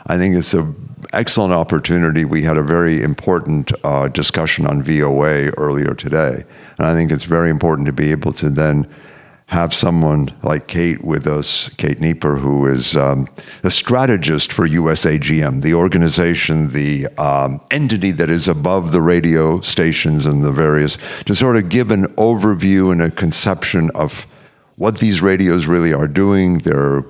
I think it's an excellent opportunity. We had a very important discussion on VOA earlier today. And I think it's very important to be able to then have someone like Kate with us, Kate Neeper, who is the strategist for USAGM, the organization, the entity that is above the radio stations and the various, to sort of give an overview and a conception of what these radios really are doing, their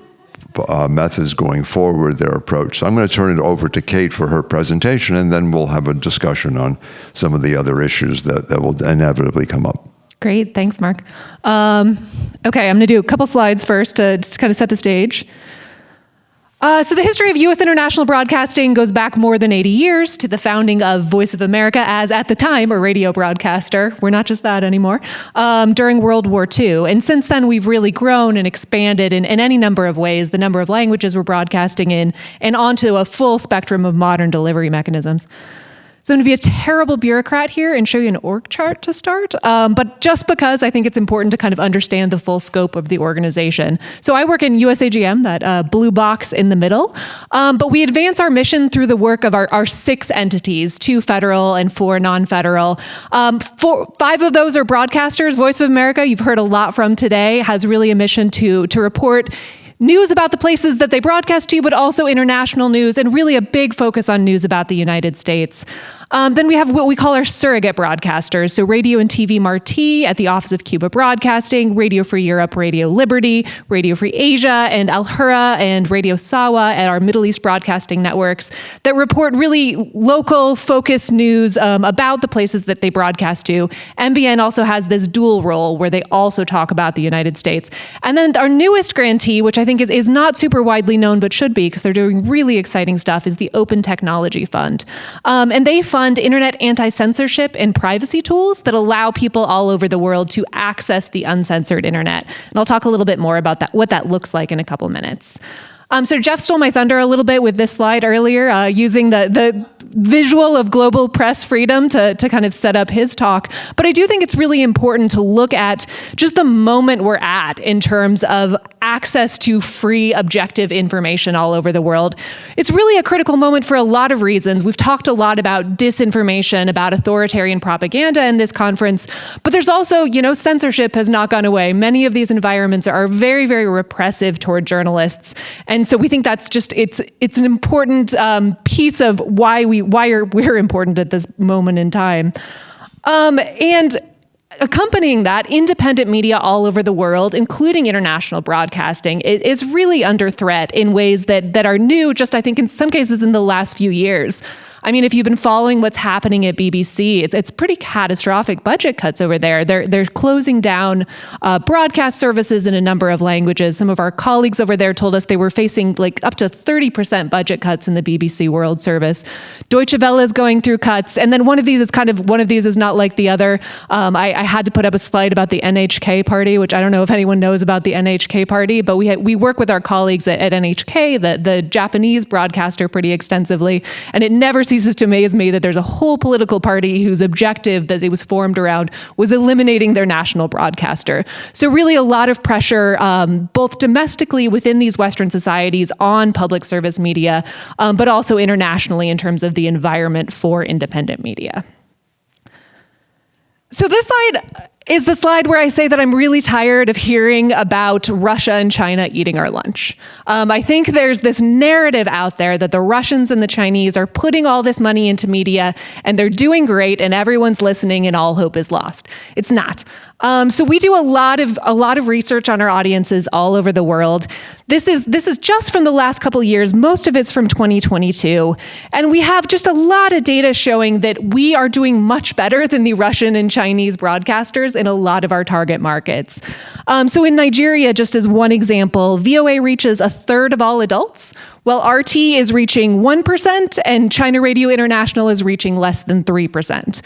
methods going forward, their approach. So I'm going to turn it over to Kate for her presentation, and then we'll have a discussion on some of the other issues that will inevitably come up. Great, thanks, Mark. Okay, I'm going to do a couple slides first to just kind of set the stage. So the history of U.S. international broadcasting goes back more than 80 years to the founding of Voice of America as, at the time, a radio broadcaster. We're not just that anymore. During World War II. And since then, we've really grown and expanded in any number of ways, the number of languages we're broadcasting in, and onto a full spectrum of modern delivery mechanisms. So I'm going to be a terrible bureaucrat here and show you an org chart to start, but just because I think it's important to kind of understand the full scope of the organization. So I work in USAGM, that blue box in the middle, but we advance our mission through the work of our 6 entities, 2 federal and 4 non-federal. 5 of those are broadcasters. Voice of America, you've heard a lot from today, has really a mission to report news about the places that they broadcast to, but also international news, and really a big focus on news about the United States. Then we have what we call our surrogate broadcasters. So Radio and TV Marti at the Office of Cuba Broadcasting, Radio Free Europe, Radio Liberty, Radio Free Asia, and Al Hurra and Radio Sawa at our Middle East broadcasting networks that report really local focused news about the places that they broadcast to. MBN also has this dual role where they also talk about the United States. And then our newest grantee, which I think is not super widely known, but should be because they're doing really exciting stuff, is the Open Technology Fund. And they fund internet anti-censorship and privacy tools that allow people all over the world to access the uncensored internet. And I'll talk a little bit more about that, what that looks like in a couple minutes. So Jeff stole my thunder a little bit with this slide earlier, using the visual of global press freedom to kind of set up his talk. But I do think it's really important to look at just the moment we're at in terms of access to free, objective information all over the world. It's really a critical moment for a lot of reasons. We've talked a lot about disinformation, about authoritarian propaganda in this conference, but there's also, censorship has not gone away. Many of these environments are very, very repressive toward journalists. And so we think that's just, it's an important piece of why we're important at this moment in time. And accompanying that, independent media all over the world, including international broadcasting, is really under threat in ways that are new, just I think in some cases in the last few years. I mean, if you've been following what's happening at BBC, it's pretty catastrophic budget cuts over there. They're closing down broadcast services in a number of languages. Some of our colleagues over there told us they were facing like up to 30% budget cuts in the BBC World Service. Deutsche Welle is going through cuts, and then one of these is not like the other. I had to put up a slide about the NHK Party, which I don't know if anyone knows about the NHK Party, but we work with our colleagues at NHK, the Japanese broadcaster, pretty extensively, and it never ceases to amaze me that there's a whole political party whose objective that it was formed around was eliminating their national broadcaster. So really a lot of pressure, both domestically within these Western societies on public service media, but also internationally in terms of the environment for independent media. So this slide is the slide where I say that I'm really tired of hearing about Russia and China eating our lunch. I think there's this narrative out there that the Russians and the Chinese are putting all this money into media and they're doing great and everyone's listening and all hope is lost. It's not. So we do a lot of research on our audiences all over the world. This is just from the last couple of years. Most of it's from 2022. And we have just a lot of data showing that we are doing much better than the Russian and Chinese broadcasters in a lot of our target markets. So in Nigeria, just as one example, VOA reaches 1/3 of all adults, while RT is reaching 1% and China Radio International is reaching less than 3%.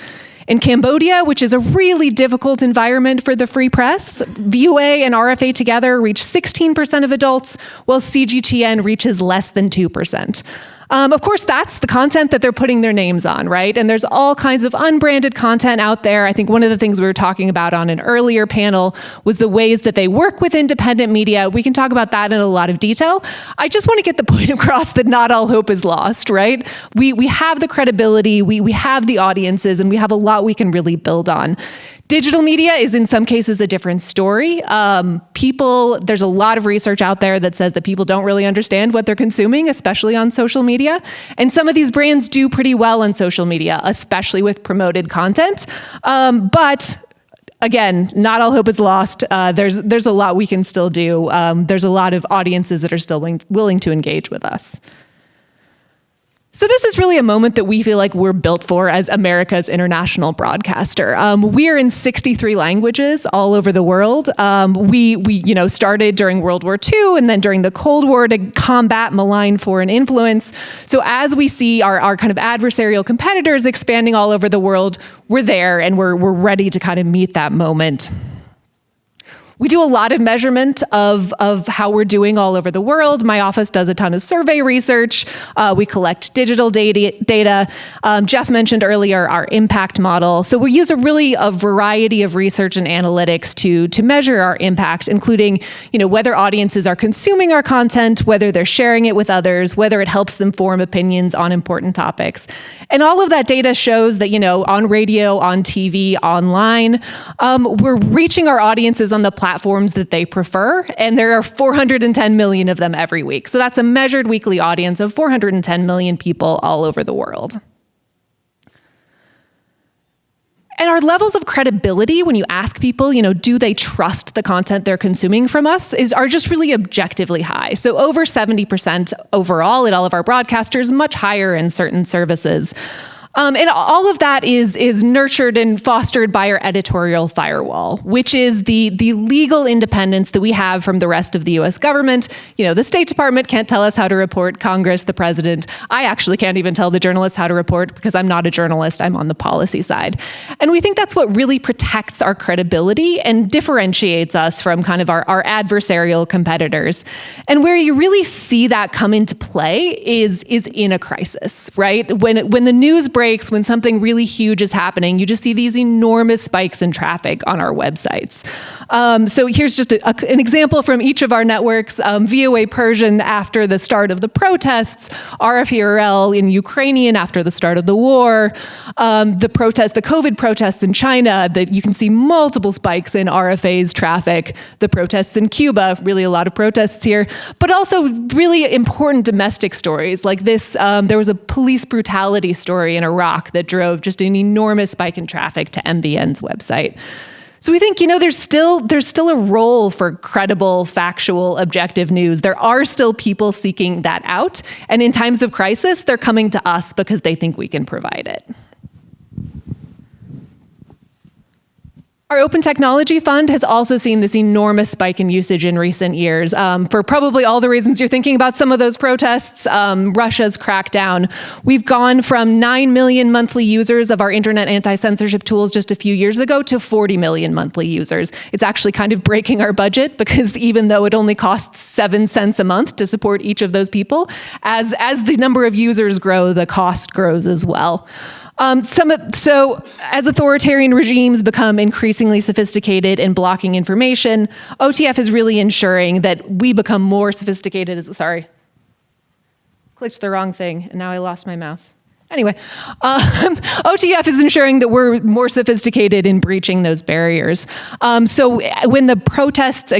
In Cambodia, which is a really difficult environment for the free press, VOA and RFA together reach 16% of adults, while CGTN reaches less than 2%. Of course, that's the content that they're putting their names on, right? And there's all kinds of unbranded content out there. I think one of the things we were talking about on an earlier panel was the ways that they work with independent media. We can talk about that in a lot of detail. I just want to get the point across that not all hope is lost, right? We have the credibility, we have the audiences, and we have a lot we can really build on. Digital media is in some cases a different story. There's a lot of research out there that says that people don't really understand what they're consuming, especially on social media. And some of these brands do pretty well on social media, especially with promoted content. But again, not all hope is lost. There's a lot we can still do. There's a lot of audiences that are still willing to engage with us. So this is really a moment that we feel like we're built for as America's international broadcaster. We are in 63 languages all over the world. We started during World War II and then during the Cold War to combat malign foreign influence. So as we see our kind of adversarial competitors expanding all over the world, we're there and we're ready to kind of meet that moment. We do a lot of measurement of how we're doing all over the world. My office does a ton of survey research. We collect digital data. Jeff mentioned earlier our impact model. So we use a variety of research and analytics to measure our impact, including whether audiences are consuming our content, whether they're sharing it with others, whether it helps them form opinions on important topics. And all of that data shows that on radio, on TV, online, we're reaching our audiences on the platforms that they prefer, and there are 410 million of them every week. So that's a measured weekly audience of 410 million people all over the world. And our levels of credibility, when you ask people, do they trust the content they're consuming from us, are just really objectively high. So over 70% overall at all of our broadcasters, much higher in certain services. And all of that is nurtured and fostered by our editorial firewall, which is the legal independence that we have from the rest of the US government. The State Department can't tell us how to report, Congress, the president. I actually can't even tell the journalists how to report because I'm not a journalist, I'm on the policy side. And we think that's what really protects our credibility and differentiates us from kind of our adversarial competitors. And where you really see that come into play is in a crisis, right? When the news breaks, when something really huge is happening, you just see these enormous spikes in traffic on our websites. So here's just an example from each of our networks. VOA Persian after the start of the protests, RFERL in Ukrainian after the start of the war, the COVID protests in China, that you can see multiple spikes in RFA's traffic, the protests in Cuba, really a lot of protests here, but also really important domestic stories like this. There was a police brutality story in Iraq that drove just an enormous spike in traffic to MBN's website. So we think, there's still a role for credible, factual, objective news. There are still people seeking that out. And in times of crisis, they're coming to us because they think we can provide it. Our Open Technology Fund has also seen this enormous spike in usage in recent years for probably all the reasons you're thinking about some of those protests, Russia's crackdown. We've gone from 9 million monthly users of our internet anti-censorship tools just a few years ago to 40 million monthly users. It's actually kind of breaking our budget because even though it only costs 7 cents a month to support each of those people, as the number of users grow, the cost grows as well. So as authoritarian regimes become increasingly sophisticated in blocking information, OTF is really ensuring that we become more sophisticated. Sorry, clicked the wrong thing, and now I lost my mouse. Anyway, OTF is ensuring that we're more sophisticated in breaching those barriers. So when the protests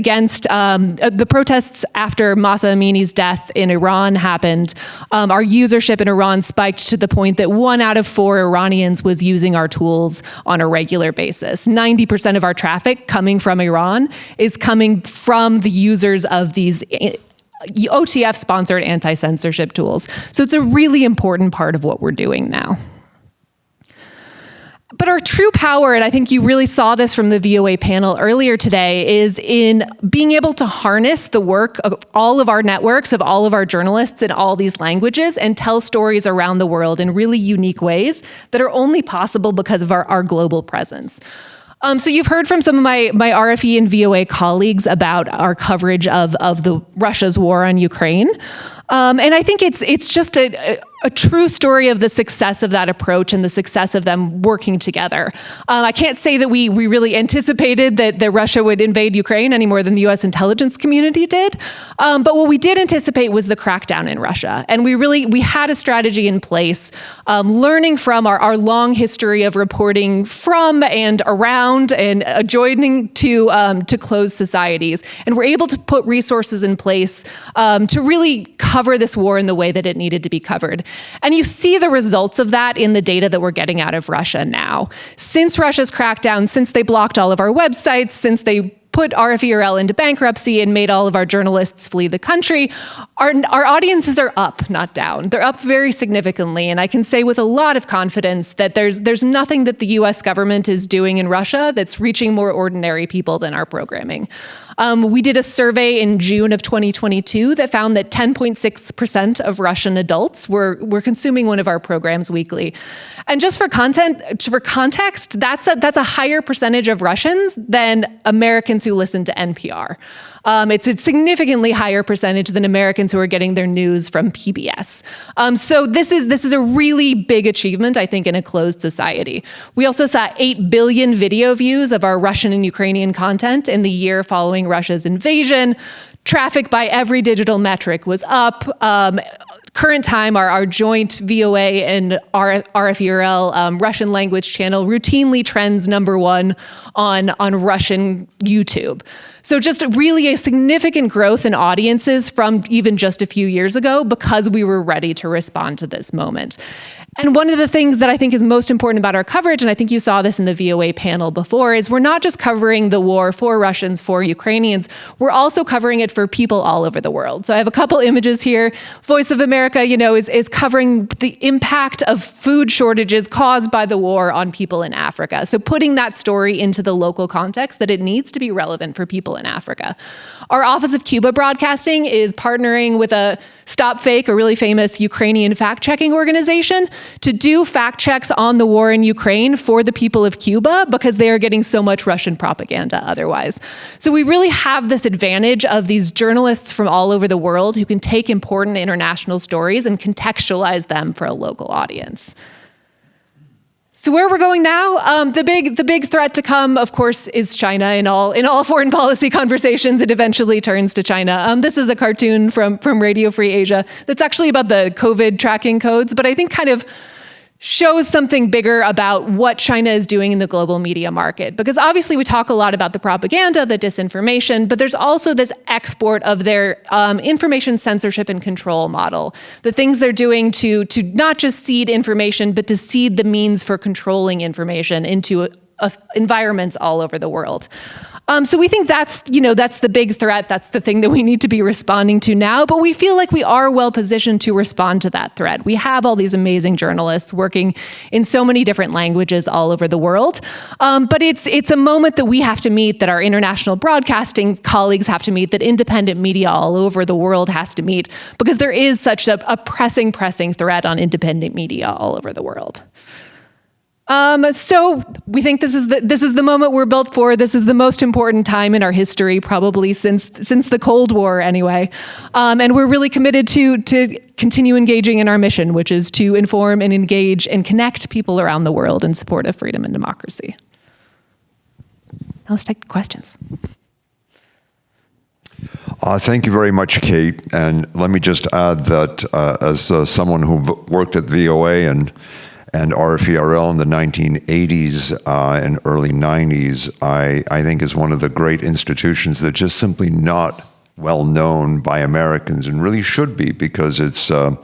after Mahsa Amini's death in Iran happened, our usership in Iran spiked to the point that 1 out of 4 Iranians was using our tools on a regular basis. 90% of our traffic coming from Iran is coming from the users of these OTF-sponsored anti-censorship tools. So it's a really important part of what we're doing now. But our true power, and I think you really saw this from the VOA panel earlier today, is in being able to harness the work of all of our networks, of all of our journalists in all these languages, and tell stories around the world in really unique ways that are only possible because of our global presence. So you've heard from some of my RFE and VOA colleagues about our coverage of the Russia's war on Ukraine. And I think it's just a true story of the success of that approach and the success of them working together. I can't say that we really anticipated that Russia would invade Ukraine any more than the U.S. intelligence community did. But what we did anticipate was the crackdown in Russia. And we had a strategy in place, learning from our long history of reporting from and around and adjoining to closed societies. And we're able to put resources in place to really cover this war in the way that it needed to be covered. And you see the results of that in the data that we're getting out of Russia now. Since Russia's crackdown, since they blocked all of our websites, since they put RFERL into bankruptcy and made all of our journalists flee the country, our audiences are up, not down. They're up very significantly, and I can say with a lot of confidence that there's nothing that the US government is doing in Russia that's reaching more ordinary people than our programming. We did a survey in June of 2022 that found that 10.6% of Russian adults were consuming one of our programs weekly. And just for context, that's a higher percentage of Russians than Americans who listen to NPR. It's a significantly higher percentage than Americans who are getting their news from PBS. So this is a really big achievement, I think, in a closed society. We also saw 8 billion video views of our Russian and Ukrainian content in the year following Russia's invasion. Traffic by every digital metric was up. Current time, our joint VOA and RFERL Russian language channel routinely trends #1 on Russian YouTube. So just really a significant growth in audiences from even just a few years ago because we were ready to respond to this moment. And one of the things that I think is most important about our coverage, and I think you saw this in the VOA panel before, is we're not just covering the war for Russians, for Ukrainians, we're also covering it for people all over the world. So I have a couple images here. Voice of America, is covering the impact of food shortages caused by the war on people in Africa. So putting that story into the local context that it needs to be relevant for people in Africa. Our Office of Cuba Broadcasting is partnering with a Stop Fake, a really famous Ukrainian fact-checking organization, to do fact checks on the war in Ukraine for the people of Cuba because they are getting so much Russian propaganda otherwise. So we really have this advantage of these journalists from all over the world who can take important international stories and contextualize them for a local audience. So where we're going now, the big threat to come, of course, is China. In all foreign policy conversations, it eventually turns to China. This is a cartoon from Radio Free Asia that's actually about the COVID tracking codes, but I think kind of shows something bigger about what China is doing in the global media market. Because obviously we talk a lot about the propaganda, the disinformation, but there's also this export of their information censorship and control model. The things they're doing to not just seed information, but to seed the means for controlling information into environments all over the world. So we think that's the big threat. That's the thing that we need to be responding to now. But we feel like we are well positioned to respond to that threat. We have all these amazing journalists working in so many different languages all over the world. But it's a moment that we have to meet, that our international broadcasting colleagues have to meet, that independent media all over the world has to meet, because there is such a pressing threat on independent media all over the world. So we think this is the moment we're built for. This is the most important time in our history, probably since the Cold War anyway. And we're really committed to continue engaging in our mission, which is to inform and engage and connect people around the world in support of freedom and democracy. Now let's take questions. Thank you very much, Kate. And let me just add that as someone who worked at VOA and RFERL in the 1980s and early 90s, I think is one of the great institutions that's just simply not well known by Americans, and really should be, because it's a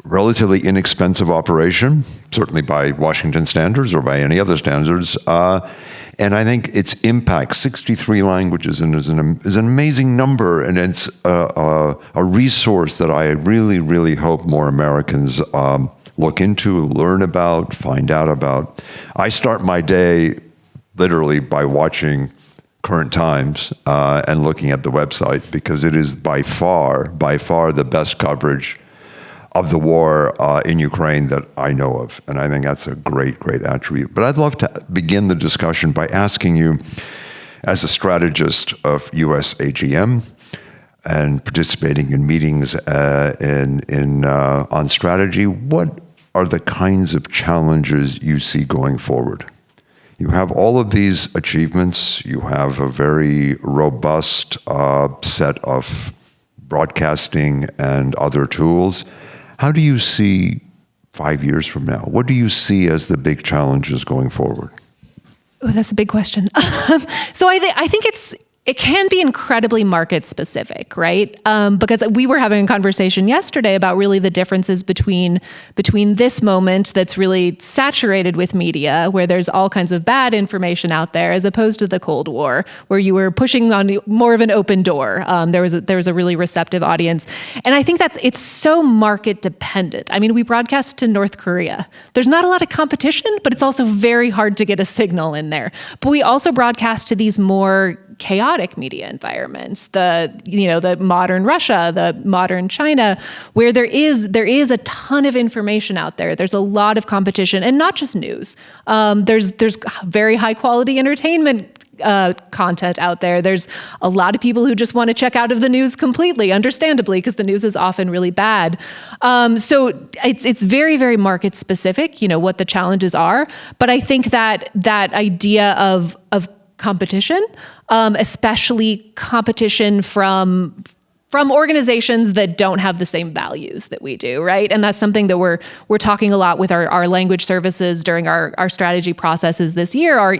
relatively inexpensive operation, certainly by Washington standards or by any other standards. And I think its impact, 63 languages, and is an amazing number, and it's a resource that I really, really hope more Americans look into, learn about, find out about. I start my day literally by watching Current Times and looking at the website, because it is by far the best coverage of the war in Ukraine that I know of. And I think that's a great attribute. But I'd love to begin the discussion by asking you, as a strategist of US AGM, and participating in meetings on strategy. What are the kinds of challenges you see going forward? You have all of these achievements. You have a very robust set of broadcasting and other tools. How do you see 5 years from now? What do you see as the big challenges going forward? Oh, that's a big question. So I think it can be incredibly market specific, right? Because we were having a conversation yesterday about really the differences between this moment that's really saturated with media, where there's all kinds of bad information out there, as opposed to the Cold War, where you were pushing on more of an open door. There was a really receptive audience, and I think it's so market dependent. I mean, we broadcast to North Korea. There's not a lot of competition, but it's also very hard to get a signal in there. But we also broadcast to these more chaotic media environments, the modern Russia, the modern China, where there is a ton of information out there. There's a lot of competition, and not just news. There's very high quality entertainment content out there. There's a lot of people who just want to check out of the news completely, understandably, because the news is often really bad. So it's very, very market specific, what the challenges are. But I think that idea of competition, especially competition from organizations that don't have the same values that we do, right? And that's something that we're talking a lot with our language services during our strategy processes this year are,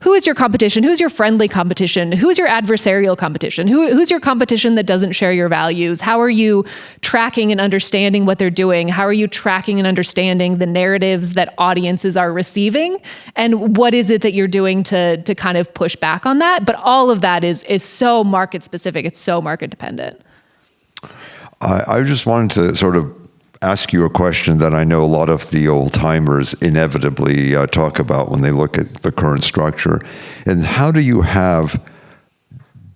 who is your competition? Who's your friendly competition? Who's your adversarial competition? Who's your competition that doesn't share your values? How are you tracking and understanding what they're doing? How are you tracking and understanding the narratives that audiences are receiving? And what is it that you're doing to kind of push back on that? But all of that is so market specific. It's so market dependent. I just wanted to sort of ask you a question that I know a lot of the old timers inevitably talk about when they look at the current structure. And how do you have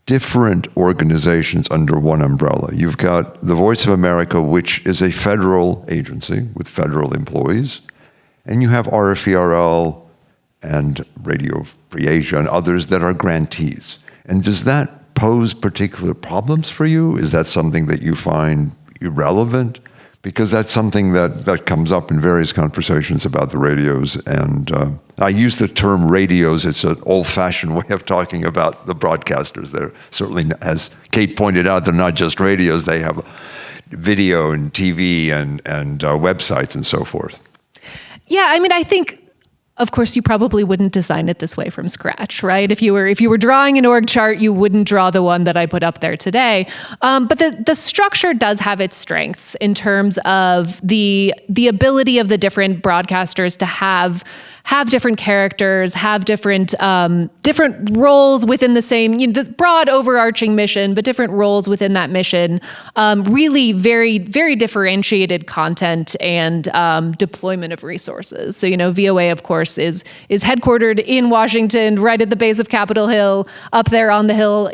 different organizations under one umbrella? You've got the Voice of America, which is a federal agency with federal employees, and you have RFERL and Radio Free Asia and others that are grantees. And does that pose particular problems for you? Is that something that you find irrelevant? Because that's something that comes up in various conversations about the radios. And I use the term radios. It's an old-fashioned way of talking about the broadcasters. They're certainly, as Kate pointed out, they're not just radios. They have video and TV and websites and so forth. Yeah, I mean, I think, of course, you probably wouldn't design it this way from scratch, right? If you were drawing an org chart, you wouldn't draw the one that I put up there today. But the structure does have its strengths in terms of the ability of the different broadcasters to have different characters, have different roles within the same, the broad overarching mission, but different roles within that mission. Really very, very differentiated content and deployment of resources. So, VOA, of course, is headquartered in Washington, right at the base of Capitol Hill, up there on the Hill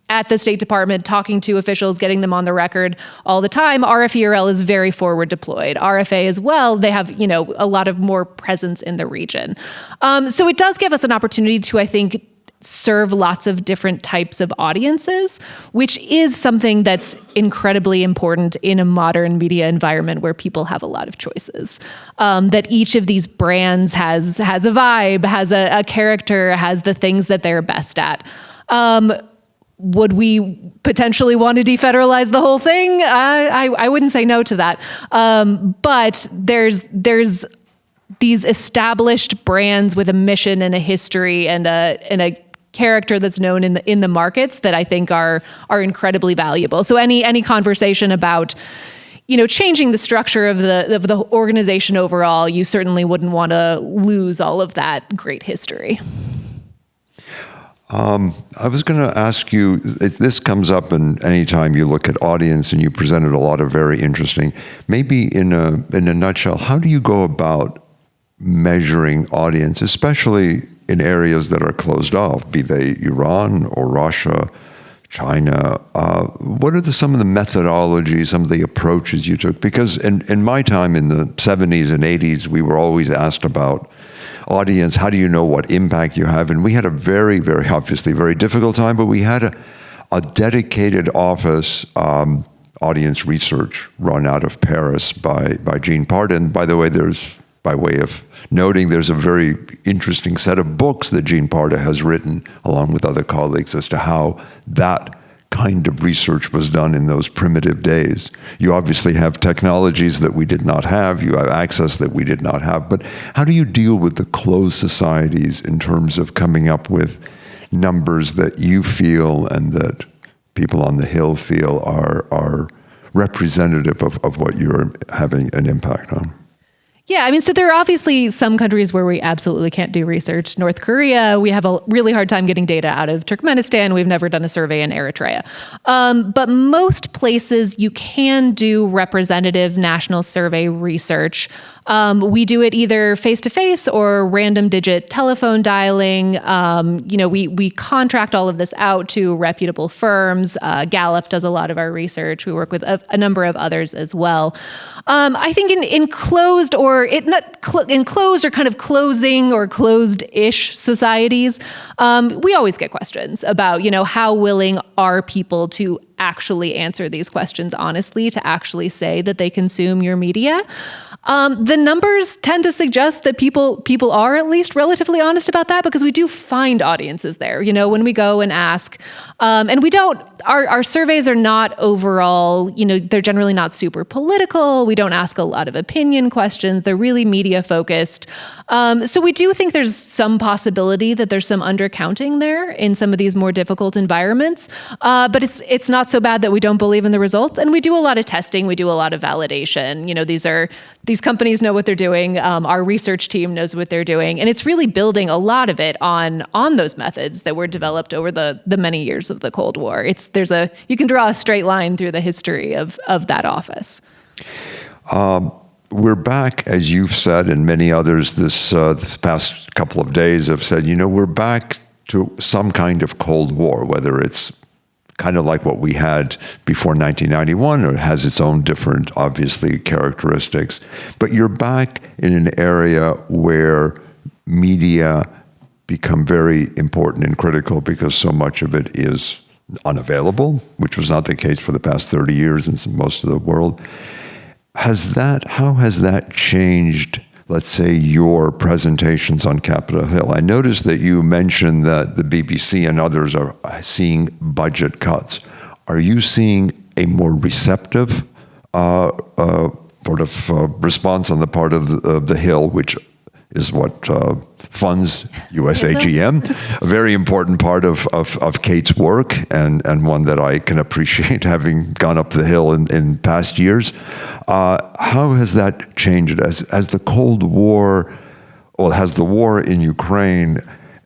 at the State Department, talking to officials, getting them on the record all the time. RFERL is very forward deployed. RFA as well, they have, a lot of more presence in the region. So it does give us an opportunity to, I think, serve lots of different types of audiences, which is something that's incredibly important in a modern media environment where people have a lot of choices. That each of these brands has a vibe, has a character, has the things that they're best at. Would we potentially want to defederalize the whole thing? I wouldn't say no to that. But there's these established brands with a mission and a history and a character that's known in the markets that I think are incredibly valuable. So any conversation about changing the structure of the organization overall, you certainly wouldn't want to lose all of that great history. I was going to ask you, this comes up in any time you look at audience, and you presented a lot of very interesting, maybe in a nutshell, how do you go about measuring audience, especially in areas that are closed off, be they Iran or Russia, China? What are some of the methodologies, some of the approaches you took? Because in my time in the 70s and 80s, we were always asked about audience. How do you know what impact you have? And we had a very, very, obviously very difficult time, but we had a dedicated office, audience research, run out of Paris by Jean Pardin. By the way, by way of noting, there's a very interesting set of books that Jean Pardin has written, along with other colleagues, as to how that kind of research was done in those primitive days. You obviously have technologies that we did not have, you have access that we did not have, but how do you deal with the closed societies in terms of coming up with numbers that you feel and that people on the Hill feel are representative of what you're having an impact on? Yeah, I mean, so there are obviously some countries where we absolutely can't do research. North Korea, we have a really hard time getting data out of Turkmenistan. We've never done a survey in Eritrea. But most places you can do representative national survey research. We do it either face-to-face or random digit telephone dialing. We contract all of this out to reputable firms. Gallup does a lot of our research. We work with a number of others as well. I think in closed or enclosed or kind of closing or closed-ish societies, we always get questions about, how willing are people to actually answer these questions honestly, to actually say that they consume your media. The numbers tend to suggest that people are at least relatively honest about that, because we do find audiences there, when we go and ask. And we don't, our surveys are not overall, they're generally not super political. We don't ask a lot of opinion questions. They're really media focused. So we do think there's some possibility that there's some undercounting there in some of these more difficult environments. But it's not so bad that we don't believe in the results. And we do a lot of testing. We do a lot of validation. These companies know what they're doing. Our research team knows what they're doing. And it's really building a lot of it on those methods that were developed over the many years of the Cold War. You can draw a straight line through the history of that office. We're back, as you've said, and many others this past couple of days have said, we're back to some kind of Cold War, whether it's kind of like what we had before 1991, or it has its own different, obviously, characteristics. But you're back in an area where media become very important and critical because so much of it is unavailable, which was not the case for the past 30 years in most of the world. How has that changed, let's say, your presentations on Capitol Hill? I noticed that you mentioned that the BBC and others are seeing budget cuts. Are you seeing a more receptive response on the part of the Hill, which is what funds USAGM, a very important part of Kate's work, and one that I can appreciate, having gone up the Hill in past years. How has that changed as the Cold War, has the war in Ukraine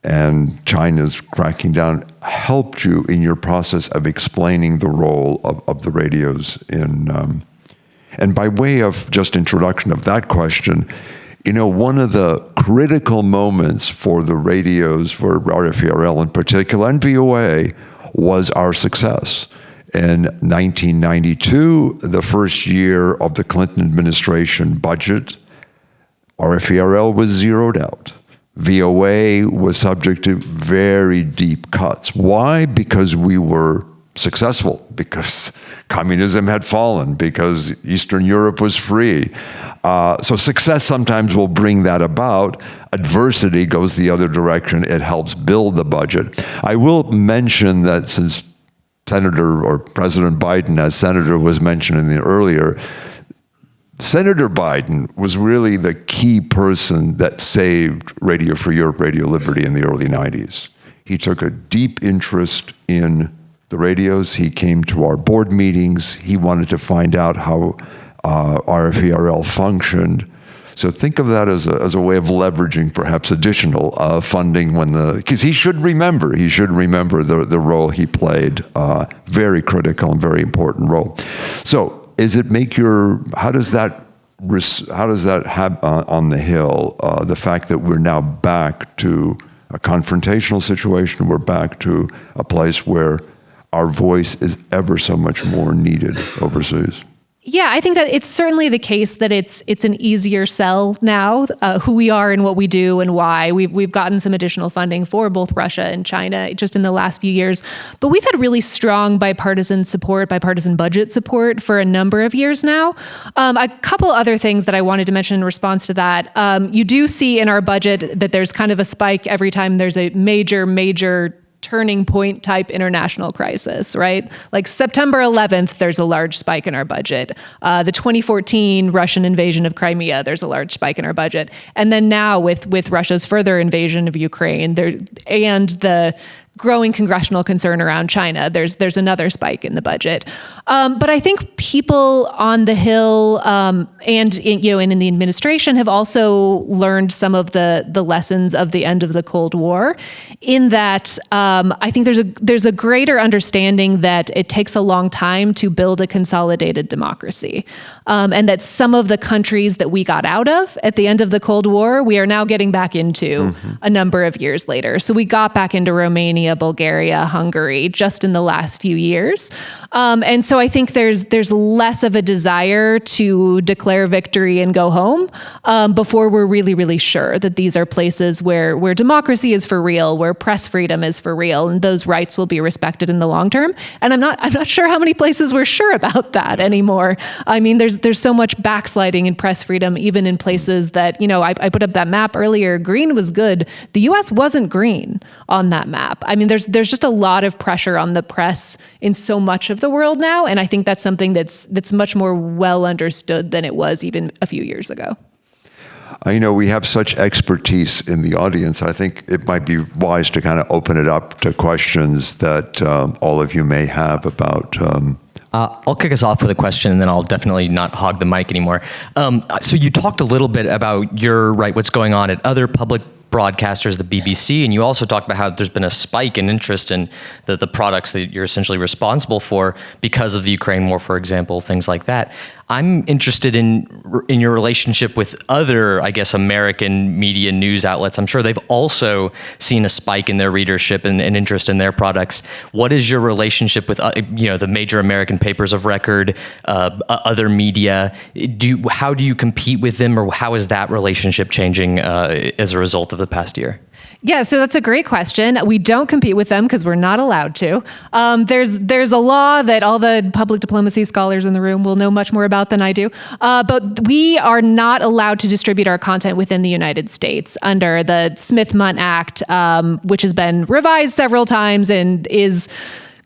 and China's cracking down helped you in your process of explaining the role of the radios and by way of just introduction of that question, one of the critical moments for the radios, for RFERL in particular, and VOA, was our success. In 1992, the first year of the Clinton administration budget, RFERL was zeroed out. VOA was subject to very deep cuts. Why? Because we were successful, because communism had fallen, because Eastern Europe was free. So success sometimes will bring that about. Adversity goes the other direction. It helps build the budget. I will mention that since Senator or President Biden, as Senator was mentioned earlier, Senator Biden was really the key person that saved Radio Free Europe, Radio Liberty in the early 90s. He took a deep interest in the radios. He came to our board meetings. He wanted to find out how RFERL functioned. So think of that as a way of leveraging perhaps additional funding because he should remember the role he played, very critical and very important role. So how does that have on the Hill, the fact that we're now back to a confrontational situation, we're back to a place where our voice is ever so much more needed overseas? Yeah, I think that it's certainly the case that it's an easier sell now, who we are and what we do and why. We've gotten some additional funding for both Russia and China just in the last few years. But we've had really strong bipartisan support, bipartisan budget support for a number of years now. A couple other things that I wanted to mention in response to that. You do see in our budget that there's kind of a spike every time there's a major turning point type international crisis, right? Like September 11th, there's a large spike in our budget. The 2014 Russian invasion of Crimea, there's a large spike in our budget. And then now with Russia's further invasion of Ukraine and the growing congressional concern around China, there's another spike in the budget. But I think people on the Hill and in the administration have also learned some of the lessons of the end of the Cold War, in that I think there's a greater understanding that it takes a long time to build a consolidated democracy, and that some of the countries that we got out of at the end of the Cold War, we are now getting back into a number of years later. So we got back into Romania, Bulgaria, Hungary, just in the last few years. And so I think there's less of a desire to declare victory and go home before we're really, really sure that these are places where democracy is for real, where press freedom is for real, and those rights will be respected in the long term. And I'm not sure how many places we're sure about that anymore. I mean, there's so much backsliding in press freedom, even in places that, I put up that map earlier. Green was good. The US wasn't green on that map. I mean, there's just a lot of pressure on the press in so much of the world now, and I think that's something that's much more well understood than it was even a few years ago. We have such expertise in the audience. I think it might be wise to kind of open it up to questions that all of you may have about. I'll kick us off with a question, and then I'll definitely not hog the mic anymore. So you talked a little bit about what's going on at other public broadcasters, the BBC, and you also talked about how there's been a spike in interest in the products that you're essentially responsible for because of the Ukraine war, for example, things like that. I'm interested in your relationship with other, I guess, American media news outlets. I'm sure they've also seen a spike in their readership and interest in their products. What is your relationship with, the major American papers of record, other media? How do you compete with them, or how is that relationship changing as a result of the past year? Yeah, so that's a great question. We don't compete with them because we're not allowed to. There's a law that all the public diplomacy scholars in the room will know much more about than I do. But we are not allowed to distribute our content within the United States under the Smith-Mundt Act, which has been revised several times and is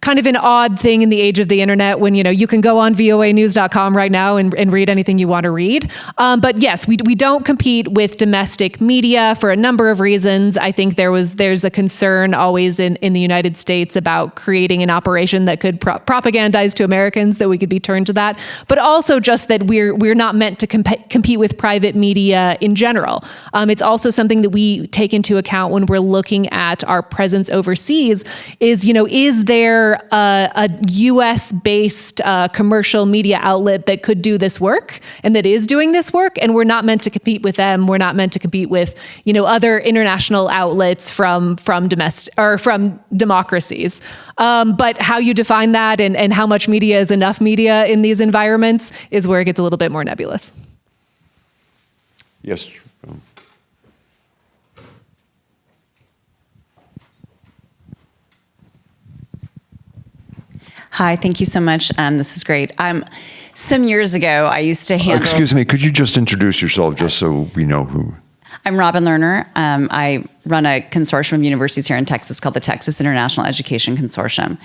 kind of an odd thing in the age of the internet when, you can go on voanews.com right now and read anything you want to read. But yes, we don't compete with domestic media for a number of reasons. I think there's a concern always in the United States about creating an operation that could propagandize to Americans, that we could be turned to that, but also just that we're not meant to compete with private media in general. It's also something that we take into account when we're looking at our presence overseas is there a US-based commercial media outlet that could do this work and that is doing this work, and we're not meant to compete with them. We're not meant to compete with other international outlets from domestic or from democracies. But how you define that and how much media is enough media in these environments is where it gets a little bit more nebulous. Yes. Hi, thank you so much. This is great. Some years ago, I used to handle... Excuse me, could you just introduce yourself just so we know who... I'm Robin Lerner. I run a consortium of universities here in Texas called the Texas International Education Consortium.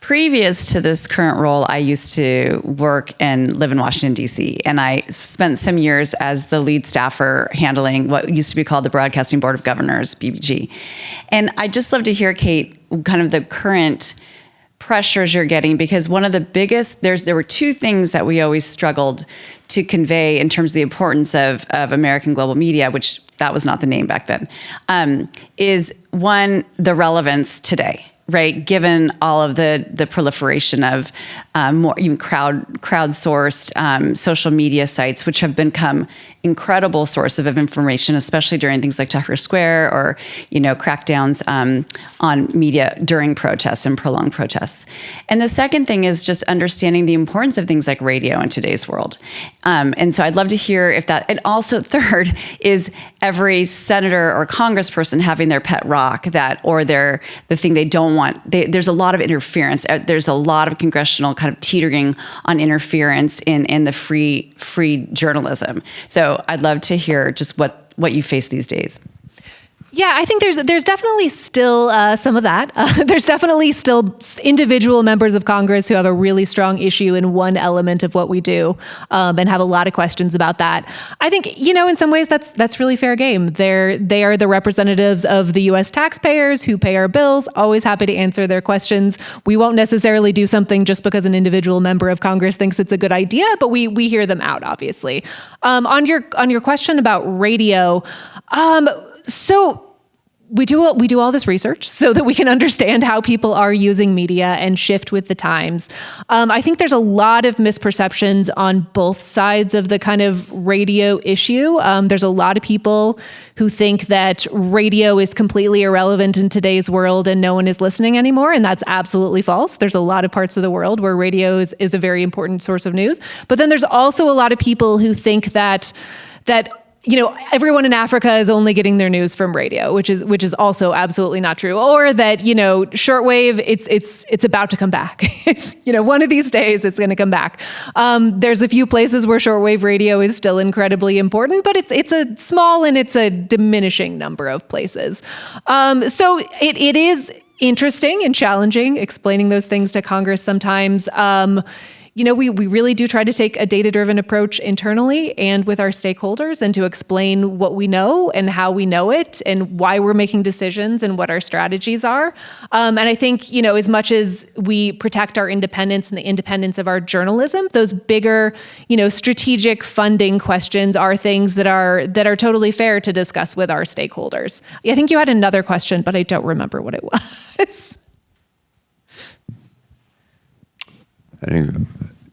Previous to this current role, I used to work and live in Washington, D.C., and I spent some years as the lead staffer handling what used to be called the Broadcasting Board of Governors, BBG. And I'd just love to hear, Kate, kind of the current pressures you're getting, because one of the biggest, there were two things that we always struggled to convey in terms of the importance of American global media, which that was not the name back then, is one, the relevance today. right? Given all of the proliferation of more even crowdsourced social media sites, which have become incredible sources of information, especially during things like Tahrir Square or crackdowns on media during protests and prolonged protests. And the second thing is just understanding the importance of things like radio in today's world. And so I'd love to hear if that. And also, third is every senator or congressperson having their pet rock or the thing they don't want. There's a lot of interference. There's a lot of congressional kind of teetering on interference in the free journalism. So I'd love to hear just what you face these days. Yeah, I think there's definitely still some of that. There's definitely still individual members of Congress who have a really strong issue in one element of what we do, and have a lot of questions about that. I think, in some ways that's really fair game. They are the representatives of the U.S. taxpayers who pay our bills. Always happy to answer their questions. We won't necessarily do something just because an individual member of Congress thinks it's a good idea, but we hear them out, obviously. On your question about radio, so we do all this research so that we can understand how people are using media and shift with the times. I think there's a lot of misperceptions on both sides of the kind of radio issue. There's a lot of people who think that radio is completely irrelevant in today's world and no one is listening anymore, and that's absolutely false. There's a lot of parts of the world where radio is a very important source of news. But then there's also a lot of people who think that everyone in Africa is only getting their news from radio, which is also absolutely not true. Or that, shortwave, it's about to come back. It's, one of these days it's going to come back. There's a few places where shortwave radio is still incredibly important, but it's a small and it's a diminishing number of places. So it is interesting and challenging explaining those things to Congress sometimes. We really do try to take a data-driven approach internally and with our stakeholders, and to explain what we know and how we know it and why we're making decisions and what our strategies are. And I think, as much as we protect our independence and the independence of our journalism, those bigger, strategic funding questions are things that are totally fair to discuss with our stakeholders. I think you had another question, but I don't remember what it was.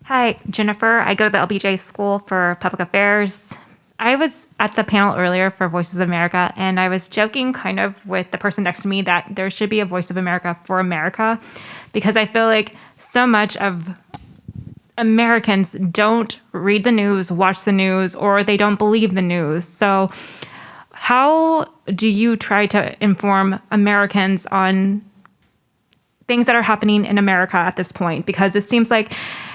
Hi, Jennifer. I go to the LBJ School for Public Affairs. I was at the panel earlier for Voices of America, and I was joking kind of with the person next to me that there should be a Voice of America for America, because I feel like so much of Americans don't read the news, watch the news, or they don't believe the news. So how do you try to inform Americans on things that are happening in America at this point? Because it seems like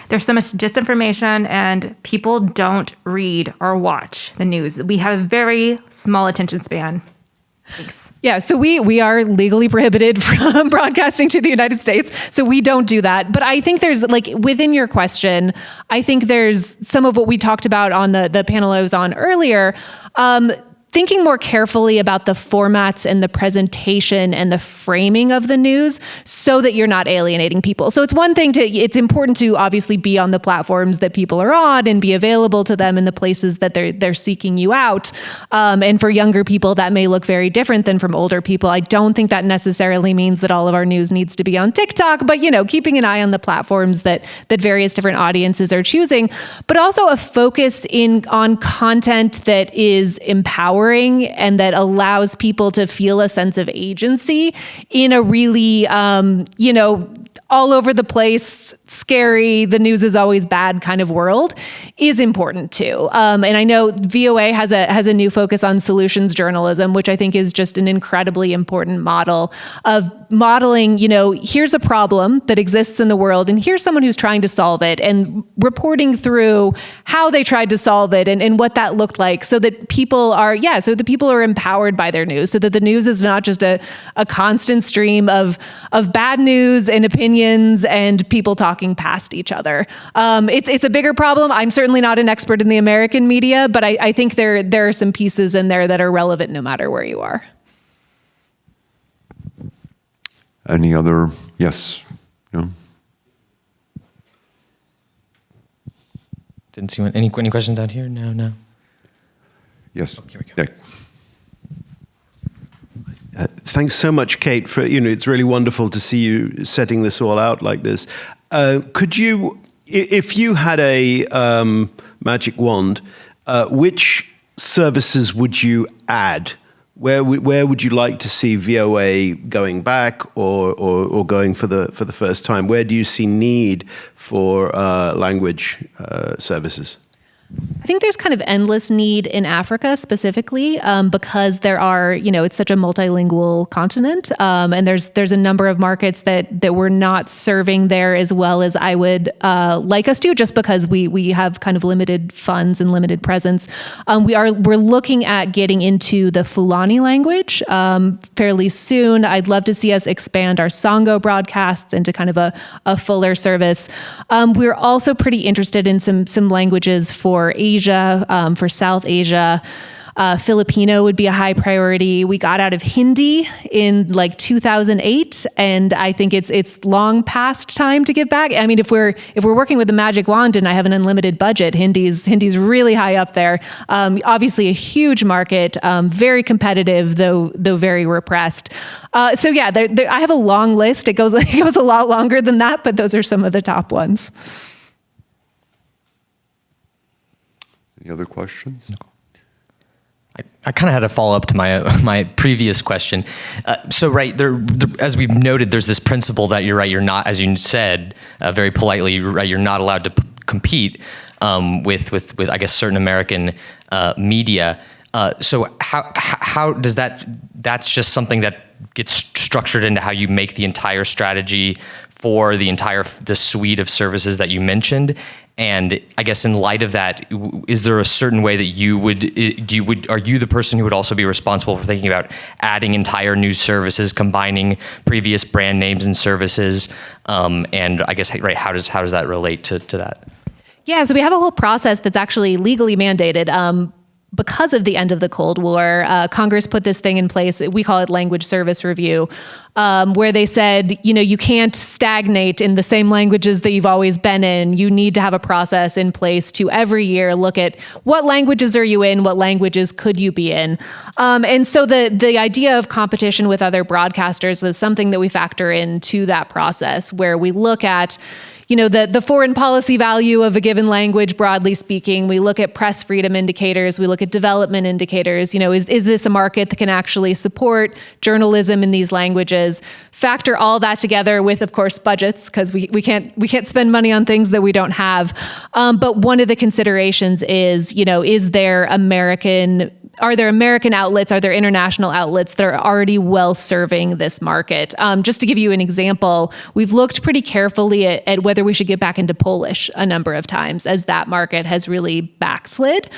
there's so much disinformation and people don't read or watch the news. We have a very small attention span. Thanks. Yeah, so we are legally prohibited from broadcasting to the United States, so we don't do that. But I think there's, within your question, I think there's some of what we talked about on the panel I was on earlier. Thinking more carefully about the formats and the presentation and the framing of the news so that you're not alienating people. So it's important to obviously be on the platforms that people are on and be available to them in the places that they're seeking you out. And for younger people, that may look very different than from older people. I don't think that necessarily means that all of our news needs to be on TikTok, but keeping an eye on the platforms that various different audiences are choosing, but also a focus on content that is empowering and that allows people to feel a sense of agency in a really, all over the place, scary, the news is always bad kind of world is important too. And I know VOA has a new focus on solutions journalism, which I think is just an incredibly important model of modeling, here's a problem that exists in the world and here's someone who's trying to solve it, and reporting through how they tried to solve it and what that looked like, so that people are empowered by their news, so that the news is not just a constant stream of bad news and opinions and people talking past each other. It's a bigger problem. I'm certainly not an expert in the American media, but I think there are some pieces in there that are relevant no matter where you are. Any other? Yes. Yeah. Didn't see any questions down here? No. Yes. Oh, here we go. Yeah. Thanks so much, Kate, for, it's really wonderful to see you setting this all out like this. Could you, if you had a magic wand, which services would you add? Where would you like to see VOA going back or going for the first time? Where do you see need for language services? I think there's kind of endless need in Africa specifically because there are, it's such a multilingual continent, and there's a number of markets that we're not serving there as well as I would like us to, just because we have kind of limited funds and limited presence. We're looking at getting into the Fulani language fairly soon. I'd love to see us expand our Songo broadcasts into kind of a fuller service. We're also pretty interested in some languages for Asia, for South Asia. Filipino would be a high priority. We got out of Hindi in like 2008, and I think it's long past time to get back. I mean, if we're working with the magic wand and I have an unlimited budget, Hindi's really high up there. Obviously, a huge market, very competitive, though very repressed. So yeah, I have a long list. It goes a lot longer than that, but those are some of the top ones. Any other questions? I kind of had a follow-up to my previous question. So, right, there, as we've noted, there's this principle that you're not, as you said very politely, right, you're not allowed to compete with I guess certain American media. So how does that's just something that gets structured into how you make the entire strategy for the suite of services that you mentioned? And I guess in light of that, is there a certain way that are you the person who would also be responsible for thinking about adding entire new services, combining previous brand names and services? And I guess, right, how does that relate to that? Yeah, so we have a whole process that's actually legally mandated. Because of the end of the Cold War, Congress put this thing in place. We call it language service review, where they said, you can't stagnate in the same languages that you've always been in. You need to have a process in place to every year look at what languages are you in, what languages could you be in. And so the idea of competition with other broadcasters is something that we factor into that process, where we look at the foreign policy value of a given language, broadly speaking. We look at press freedom indicators. We look at development indicators. Is this a market that can actually support journalism in these languages? Factor all that together with, of course, budgets, because we can't spend money on things that we don't have. But one of the considerations is, are there American outlets? Are there international outlets that are already well serving this market? Just to give you an example, we've looked pretty carefully at whether we should get back into Polish a number of times, as that market has really backslid.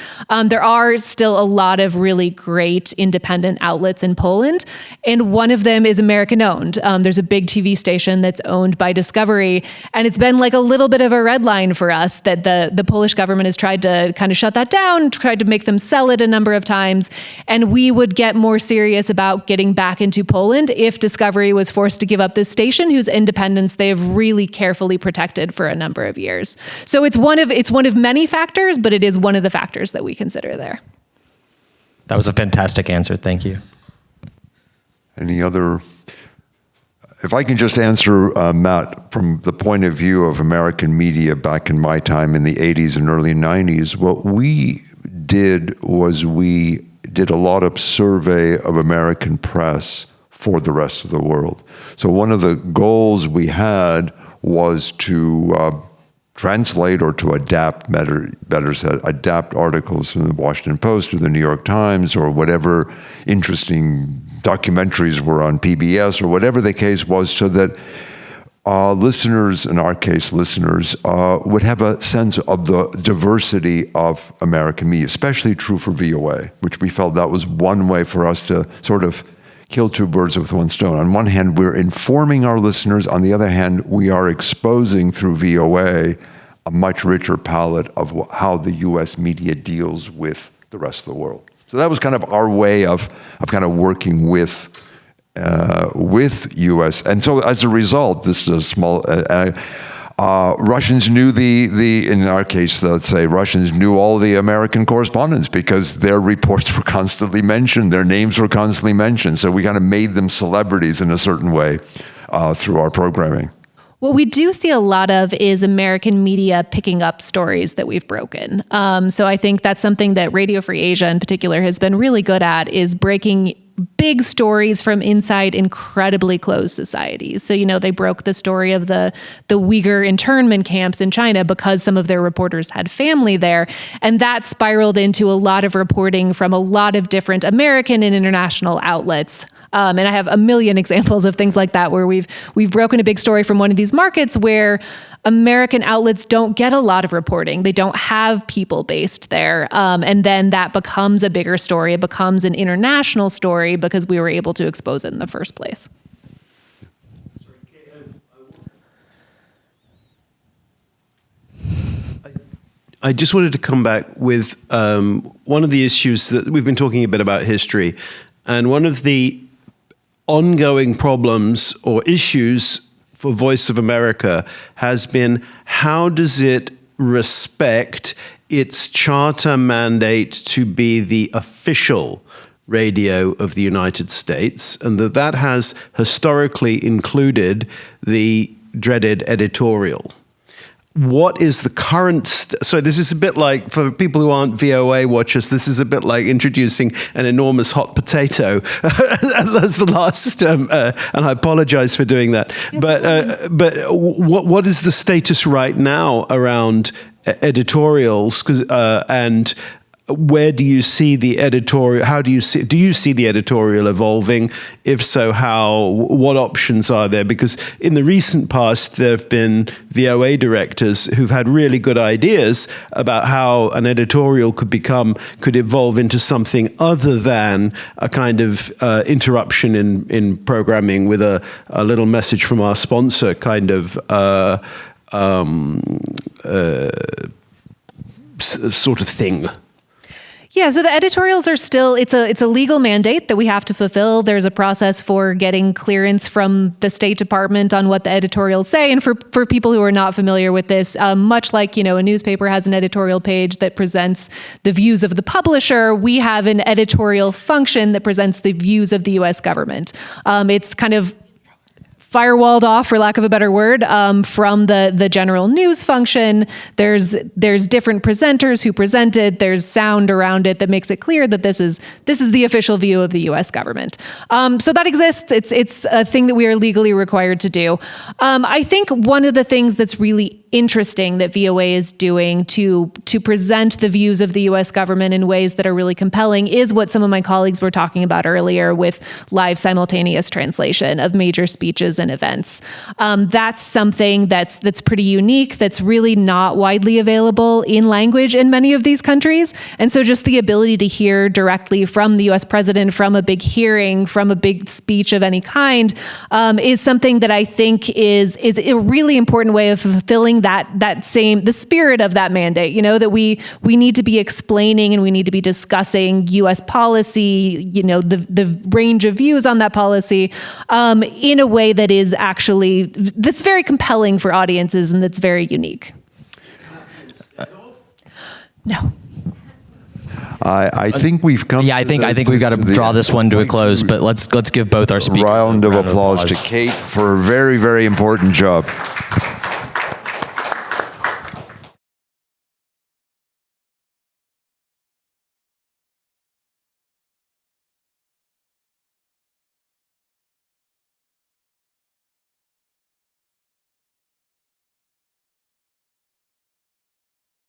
There are still a lot of really great independent outlets in Poland, and one of them is American owned. There's a big TV station that's owned by Discovery, and it's been like a little bit of a red line for us that the Polish government has tried to kind of shut that down, tried to make them sell it a number of times. And we would get more serious about getting back into Poland if Discovery was forced to give up this station, whose independence they have really carefully protected for a number of years. So it's one of many factors, but it is one of the factors that we consider there. That was a fantastic answer. Thank you. Any other? If I can just answer, Matt, from the point of view of American media back in my time in the 80s and early 90s, what we did was we did a lot of survey of American press for the rest of the world. So one of the goals we had was to translate or to adapt, better said, adapt articles from the Washington Post or the New York Times or whatever interesting documentaries were on PBS or whatever the case was, so that listeners, in our case, would have a sense of the diversity of American media, especially true for VOA, which we felt that was one way for us to sort of kill two birds with one stone. On one hand, we're informing our listeners. On the other hand, we are exposing through VOA a much richer palette of how the U.S. media deals with the rest of the world. So that was kind of our way of kind of working with U.S. And so as a result, this is a small, Russians knew in our case, let's say Russians knew all the American correspondents because their reports were constantly mentioned, their names were constantly mentioned. So we kind of made them celebrities in a certain way through our programming. What we do see a lot of is American media picking up stories that we've broken. So I think that's something that Radio Free Asia in particular has been really good at, is breaking big stories from inside incredibly closed societies. So, they broke the story of the Uyghur internment camps in China because some of their reporters had family there. And that spiraled into a lot of reporting from a lot of different American and international outlets. And I have a million examples of things like that where we've broken a big story from one of these markets where American outlets don't get a lot of reporting. They don't have people based there. And then that becomes a bigger story. It becomes an international story because we were able to expose it in the first place. I just wanted to come back with one of the issues that we've been talking a bit about history. And one of the ongoing problems or issues for Voice of America has been, how does it respect its charter mandate to be the official radio of the United States, and that has historically included the dreaded editorial? What is the current... So this is a bit like, for people who aren't VOA watchers, this is a bit like introducing an enormous hot potato. That's the last, and I apologize for doing that. But what is the status right now around editorials? And where do you see the editorial? Do you see the editorial evolving? If so, how? What options are there? Because in the recent past, there have been VOA directors who've had really good ideas about how an editorial could evolve into something other than a kind of interruption in programming with a little message from our sponsor kind of sort of thing. Yeah, so the editorials are still, it's a legal mandate that we have to fulfill. There's a process for getting clearance from the State Department on what the editorials say. And for people who are not familiar with this, much like, a newspaper has an editorial page that presents the views of the publisher, we have an editorial function that presents the views of the US government. It's kind of firewalled off, for lack of a better word, from the general news function. There's different presenters who present it. There's sound around it that makes it clear that this is the official view of the U.S. government. So that exists. It's a thing that we are legally required to do. I think one of the things that's really interesting that VOA is doing to present the views of the U.S. government in ways that are really compelling is what some of my colleagues were talking about earlier with live simultaneous translation of major speeches and events. That's something that's pretty unique, that's really not widely available in language in many of these countries. And so just the ability to hear directly from the U.S. president, from a big hearing, from a big speech of any kind, is something that I think is a really important way of fulfilling the spirit of that mandate, that we need to be explaining and we need to be discussing U.S. policy, the range of views on that policy, in a way that is that's very compelling for audiences and that's very unique. No. I think we've come. Yeah, I think we've got to draw this one to a close. But let's give both our speakers round of applause to Kate for a very, very important job.